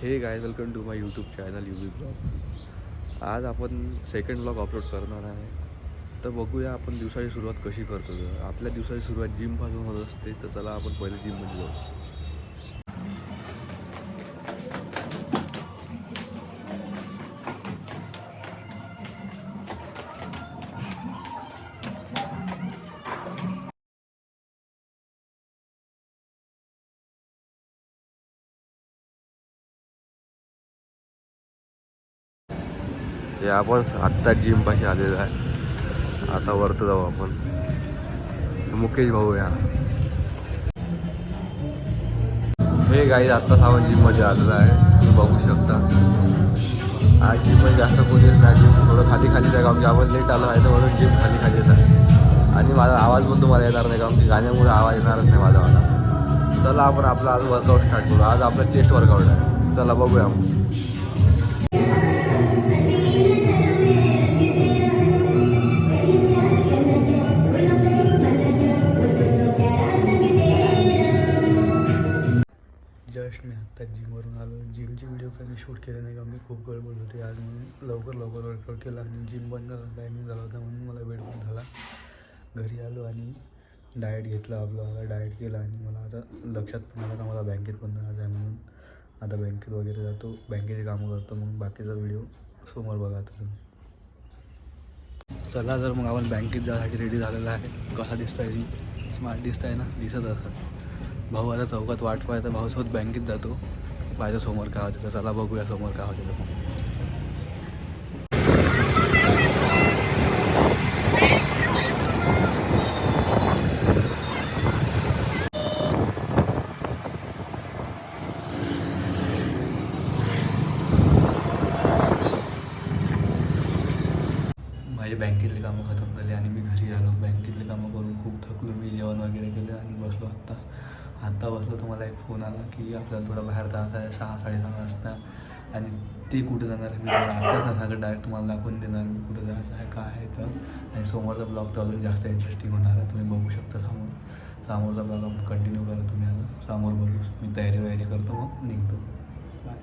हे guys welcome to my YouTube channel UV blog. आज आपण सेकंड ब्लॉग अपलोड करणार आहे. तर बघूया आपण दिवसाची सुरुवात कशी करतो. आपल्या दिवसाची सुरुवात जिमपासून होत असते. तर चला आपण पहिले जिममध्ये जाऊ. हे आपण आत्ता जिमपाशी आलेलो आहे. आता वरती जाऊ आपण. मुकेश भाऊ या. हे गाईज आत्ताच आपण जिममध्ये आलेला आहे. तुम्ही बघू शकता. आज जिममध्ये जास्त कोणीच नाही. जिम थोडं खाली खालीच आहे. कारण की आपण लेट आलो आहे तर म्हणून जिम खाली खालीच आहे. आणि माझा आवाज पण तुम्हाला येणार नाही कारण की गाण्यामुळे आवाज येणारच नाही माझा मला. चला आपण आपला आज वर्कआउट स्टार्ट करू. आज आपला चेस्ट वर्कआउट आहे. चला बघूया मग. जस्ट मी आत्ता जिमवरून आलो. जिमची व्हिडिओ काही मी शूट केले नाही कारण मी खूप गडबड होते आज म्हणून लवकर वर्कआउट केला आणि जिम बंद टायमिंग झाला होता म्हणून मला वेळ पण झाला. घरी आलो आणि डाएट घेतला आपला डाएट केला आणि मला आता लक्षात पण आलं का मला बँकेत पण जायचं आहे म्हणून आता बँकेत वगैरे जातो. बँकेचे कामं करतो. मग बाकीचा व्हिडिओ समोर बघा आता तुम्ही. चला जर मग आपण बँकेत जायसाठी रेडी झालेला आहे. कसा दिसत आहे स्मार्ट दिसत आहे ना. दिसत असत. भाऊ आता चौकात वाट पाहता. भाऊसोबत बँकेत जातो. पाहिजे समोर काय होतं. तर चला बघूया समोर काय होतं. माझे बँकेतले कामं खतम झाले आणि मी घरी आलो. बँकेतले कामं करून खूप थकलो मी. जेवण वगैरे केलं आणि बसलो आत्ता बसलो तर मला एक फोन आला की आपल्याला थोडा बाहेर जायचं आहे 6-6:30 वाजता. आणि ते कुठं जाणार आहे मी तुम्हाला आत्ताच ना सांगत डायरेक्ट तुम्हाला दाखवून देणार मी कुठं जायचं आहे काय आहे तर. आणि समोरचा ब्लॉग तर अजून जास्त इंटरेस्टिंग होणार आहे. तुम्ही बघू शकता समोरचा ब्लॉग आपण कंटिन्यू करा तुम्ही. आता समोर बघू. मी तयारी करतो मग निघतो. बाय.